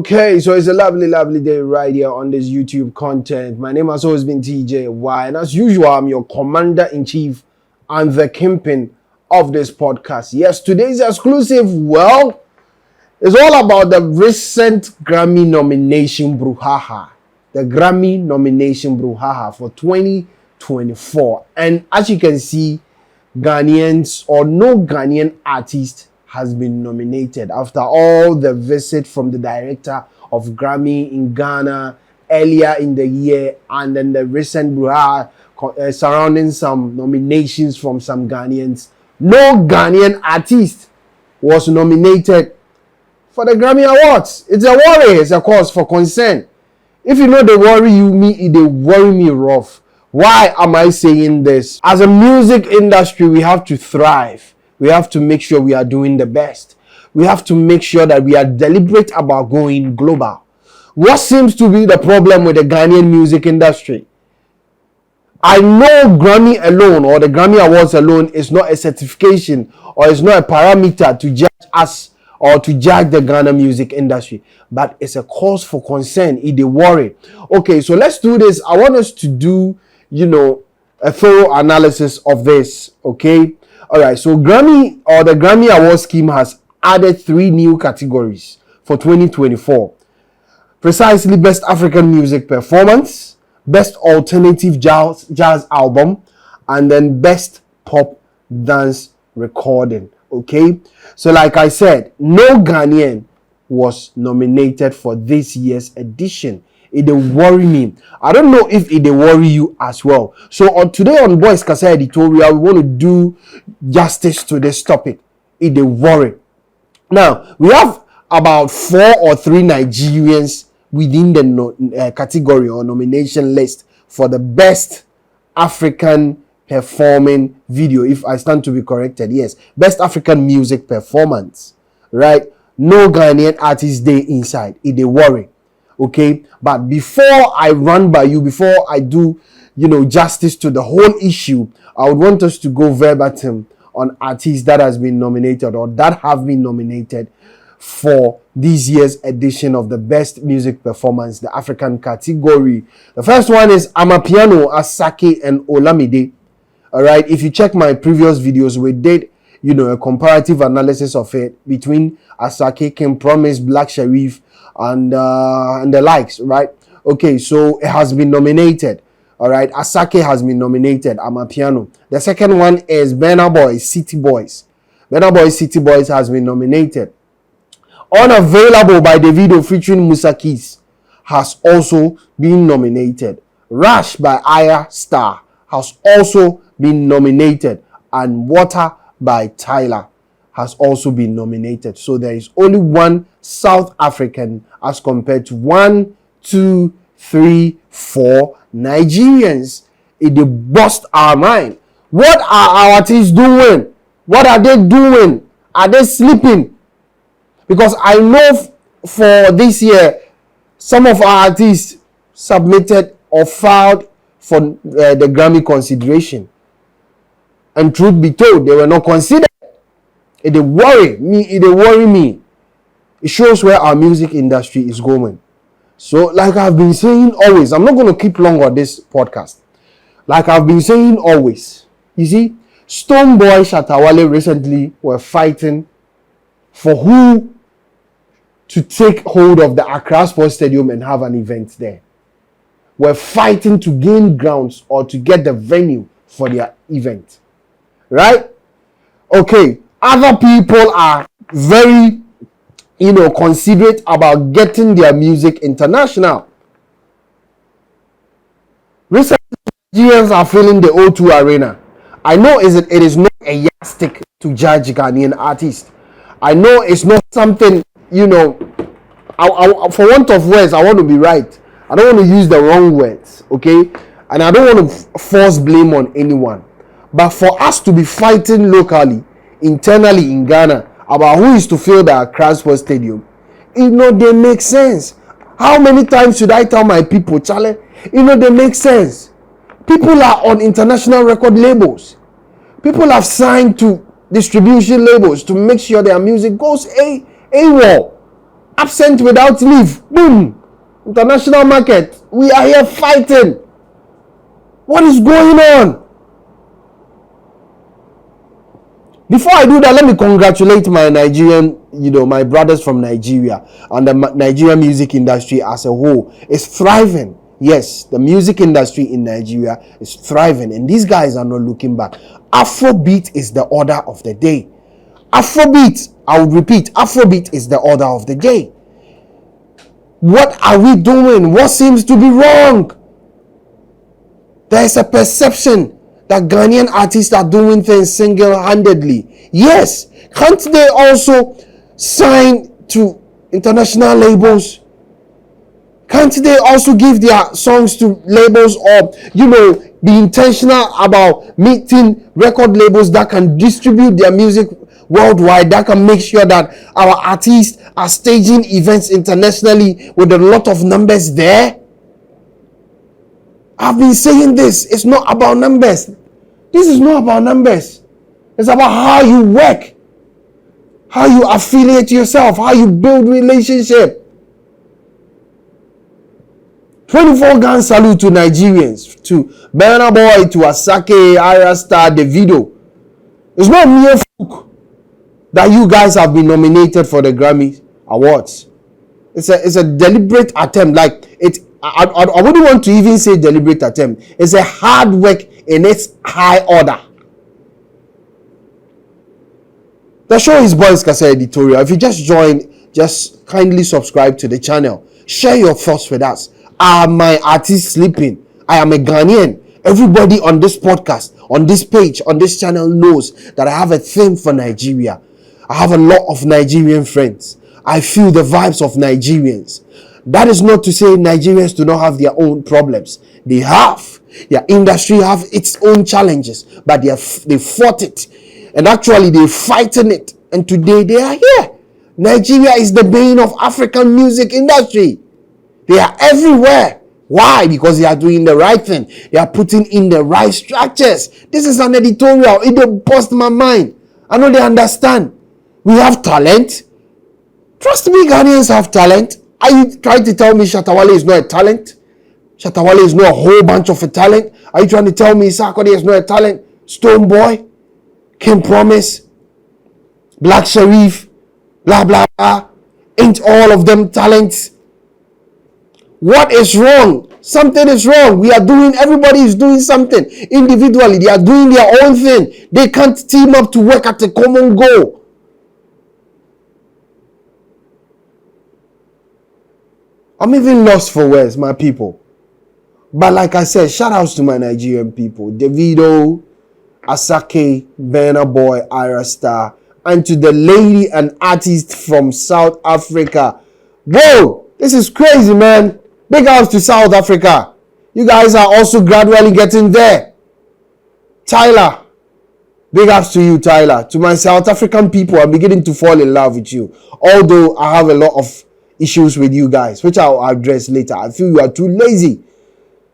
Okay, so it's a lovely day right here on this YouTube content. My name has always been TJY, and as usual, I'm your commander-in-chief and the kingpin of this podcast. Yes, today's exclusive, well, it's all about the recent Grammy nomination brouhaha. The Grammy nomination brouhaha for 2024. And as you can see, Ghanaians or no Ghanaian artist has been nominated after all the visit from the director of Grammy in Ghana earlier in the year, and then the recent brouhaha surrounding some nominations from some Ghanaians. No Ghanaian artist was nominated for the Grammy Awards. It's a worry, it's a cause for concern. If you know they worry you, they worry me rough. Why am I saying this? As a music industry, we have to thrive. We have to make sure we are doing the best. We have to make sure that we are deliberate about going global. What seems to be the problem with the Ghanaian music industry? I know Grammy alone or the Grammy Awards alone is not a certification or is not a parameter to judge us or to judge the Ghana music industry, but it's a cause for concern. It's a worry. Okay, so let's do this. I want us to do, a thorough analysis of this. Okay. All right, so Grammy or the Grammy Award scheme has added 3 new categories for 2024. Precisely Best African Music Performance, Best Alternative Jazz Album, and then Best Pop Dance Recording. Okay, so like I said, no Ghanaian was nominated for this year's edition. It dey worry me. I don't know if it dey worry you as well. So today on Boys Kasa Editorial, we want to do justice to this topic. It dey worry. Now, we have about 4 or 3 Nigerians within the category or nomination list for the Best African Performing Video, if I stand to be corrected. Yes, Best African Music Performance, right? No Ghanaian artist dey inside. It dey worry. Okay, but before I run by you, before I do, justice to the whole issue, I would want us to go verbatim on artists that has been nominated or that have been nominated for this year's edition of the Best Music Performance, the African category. The first one is Amapiano, Asake, and Olamide. All right, if you check my previous videos, we did, a comparative analysis of it between Asake, King Promise, Black Sharif, and the likes, right? Okay, so it has been nominated. All right, Asake has been nominated. Amapiano. The second one is Burna Boy, City Boys. Burna Boy, City Boys has been nominated. Unavailable by Davido featuring Musa Keys has also been nominated. Rush by Aya Star has also been nominated, and Water by Tyler has also been nominated. So there is only one South African as compared to 1, 2, 3, 4 Nigerians. It dey bust our mind. What are our artists doing? What are they doing? Are they sleeping? Because I know for this year, some of our artists submitted or filed for the Grammy consideration. And truth be told, they were not considered. It dey worry me. It shows where our music industry is going. So, like I've been saying always, I'm not going to keep long on this podcast. Like I've been saying always, you see, Stonebwoy Shatawale recently were fighting for who to take hold of the Accra Sports Stadium and have an event there. We're fighting to gain grounds or to get the venue for their event. Right? Okay. Other people are very, considerate about getting their music international. Recently, Nigerians are filling the O2 Arena. I know it is not a yardstick to judge Ghanaian artists. I know it's not something, for want of words, I want to be right. I don't want to use the wrong words, okay? And I don't want to force blame on anyone. But for us to be fighting locally, internally in Ghana, about who is to fill the Accra Sports Stadium, they make sense. How many times should I tell my people, Charlie? They make sense. People are on international record labels. People have signed to distribution labels to make sure their music goes AWOL. absent without leave. Boom. International market. We are here fighting. What is going on? Before I do that, let me congratulate my Nigerian, my brothers from Nigeria, and the Nigerian music industry as a whole is thriving. Yes, the music industry in Nigeria is thriving, and these guys are not looking back. Afrobeat is the order of the day. Afrobeat, I will repeat, Afrobeat is the order of the day. What are we doing? What seems to be wrong? There is a perception that Ghanaian artists are doing things single-handedly. Yes, can't they also sign to international labels? Can't they also give their songs to labels, or be intentional about meeting record labels that can distribute their music worldwide, that can make sure that our artists are staging events internationally with a lot of numbers there? I've been saying this. It's not about numbers. This is not about numbers. It's about how you work, how you affiliate yourself, how you build relationship. 24 gun salute to Nigerians, to Burna Boy, to Asake, Ira Star, Davido. It's not mere fluke that you guys have been nominated for the Grammy Awards. It's a deliberate attempt. I wouldn't want to even say deliberate attempt. It's a hard work in its high order. The show is Boys Kasa Editorial. If you just joined, just kindly subscribe to the channel. Share your thoughts with us. Are my artists sleeping? I am a Ghanaian. Everybody on this podcast, on this page, on this channel knows that I have a thing for Nigeria. I have a lot of Nigerian friends. I feel the vibes of Nigerians. That is not to say Nigerians do not have their own problems. They have. Their industry have its own challenges, but they fought it. And actually they're fighting it. And today they are here. Nigeria is the bane of African music industry. They are everywhere. Why? Because they are doing the right thing. They are putting in the right structures. This is an editorial. It will bust my mind. I know they understand. We have talent. Trust me, Ghanaians have talent. Are you trying to tell me Shatta Wale is not a talent? Shatta Wale is not a whole bunch of a talent? Are you trying to tell me Sarkodie is not a talent? Stone Boy, King Promise, Black Sharif, blah, blah, blah. Ain't all of them talents? What is wrong? Something is wrong. Everybody is doing something. Individually, they are doing their own thing. They can't team up to work at a common goal. I'm even lost for words, my people. But like I said, shout outs to my Nigerian people. Davido, Asake, Burna Boy, Ira Star, and to the lady and artist from South Africa. Whoa, this is crazy, man. Big outs to South Africa. You guys are also gradually getting there. Tyler, big ups to you, Tyler. To my South African people, I'm beginning to fall in love with you. Although I have a lot of issues with you guys, which I'll address later. I feel you are too lazy.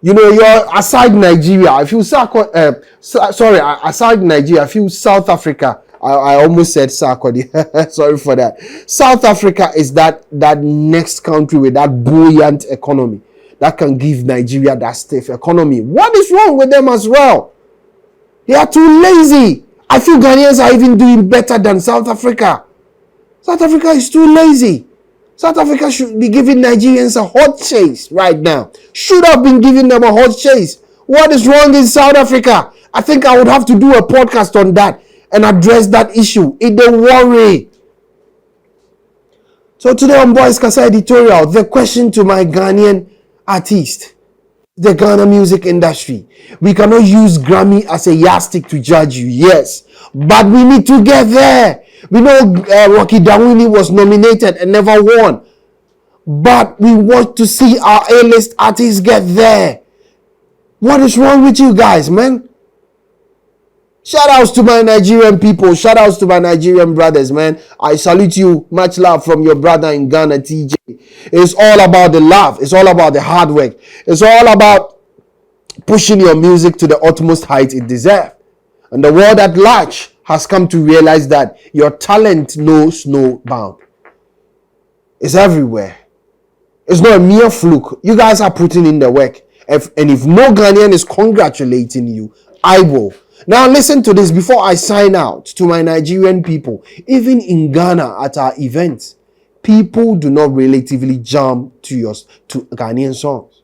You're aside Nigeria. I feel aside Nigeria, I feel South Africa. I almost said Sarkodie. Sorry for that. South Africa is that next country with that buoyant economy that can give Nigeria that stiff economy. What is wrong with them as well? They are too lazy. I feel Ghanaians are even doing better than South Africa. South Africa is too lazy. South Africa should be giving Nigerians a hot chase right now. Should have been giving them a hot chase. What is wrong in South Africa? I think I would have to do a podcast on that and address that issue. It don't worry. So today on Boys Kasa Editorial, the question to my Ghanaian artist, the Ghana music industry. We cannot use Grammy as a yardstick to judge you, yes. But we need to get there. We know Rocky Dawuni was nominated and never won. But we want to see our A-list artists get there. What is wrong with you guys, man? Shout outs to my Nigerian people. Shout outs to my Nigerian brothers, man. I salute you. Much love from your brother in Ghana, TJ. It's all about the love. It's all about the hard work. It's all about pushing your music to the utmost height it deserves. And the world at large has come to realize that your talent knows no bound. It's everywhere. It's not a mere fluke. You guys are putting in the work. And if no Ghanaian is congratulating you, I will. Now listen to this before I sign out to my Nigerian people. Even in Ghana at our events, people do not relatively jump to Ghanaian songs.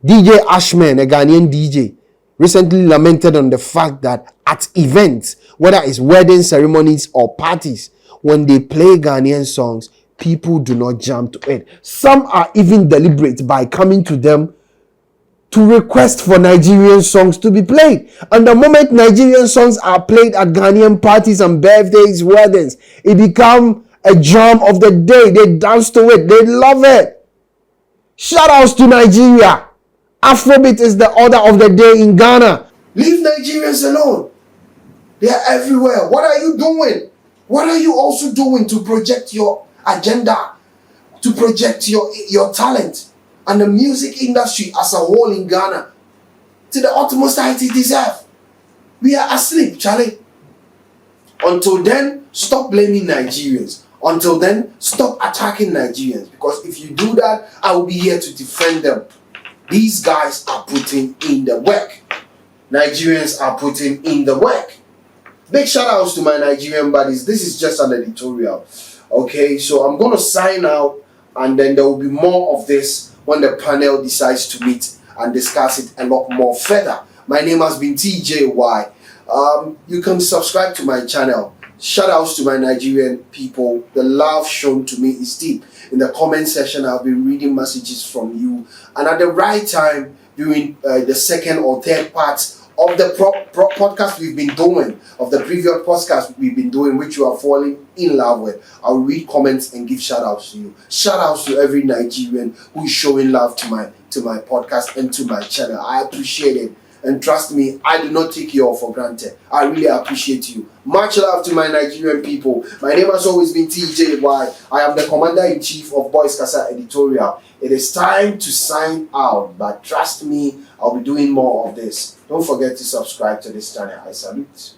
DJ Ashman, a Ghanaian DJ, recently lamented on the fact that at events, whether it's wedding ceremonies or parties, when they play Ghanaian songs, people do not jump to it. Some are even deliberate by coming to them to request for Nigerian songs to be played. And the moment Nigerian songs are played at Ghanaian parties and birthdays, weddings, it becomes a jam of the day. They dance to it. They love it. Shout outs to Nigeria. Afrobeat is the order of the day in Ghana. Leave Nigerians alone. They are everywhere. What are you doing? What are you also doing to project your agenda, to project your talent and the music industry as a whole in Ghana to the utmost height it deserves? We are asleep, Charlie. Until then, stop blaming Nigerians. Until then, stop attacking Nigerians. Because if you do that, I will be here to defend them. These guys are putting in the work. Nigerians are putting in the work. Big shout outs to my Nigerian buddies. This is just an editorial. Okay, so I'm going to sign out, and then there will be more of this when the panel decides to meet and discuss it a lot more further. My name has been TJY. You can subscribe to my channel. Shout outs to my Nigerian people. The love shown to me is deep. In the comment section, I'll be reading messages from you. And at the right time, during the second or third part of the podcast we've been doing, of the previous podcast we've been doing, which you are falling in love with, I'll read comments and give shout outs to you. Shout outs to every Nigerian who is showing love to my podcast and to my channel. I appreciate it. And trust me, I do not take you all for granted. I really appreciate you. Much love to my Nigerian people. My name has always been TJY. I am the Commander-in-Chief of Boys Casa Editorial. It is time to sign out, but trust me, I'll be doing more of this. Don't forget to subscribe to this channel. I salute.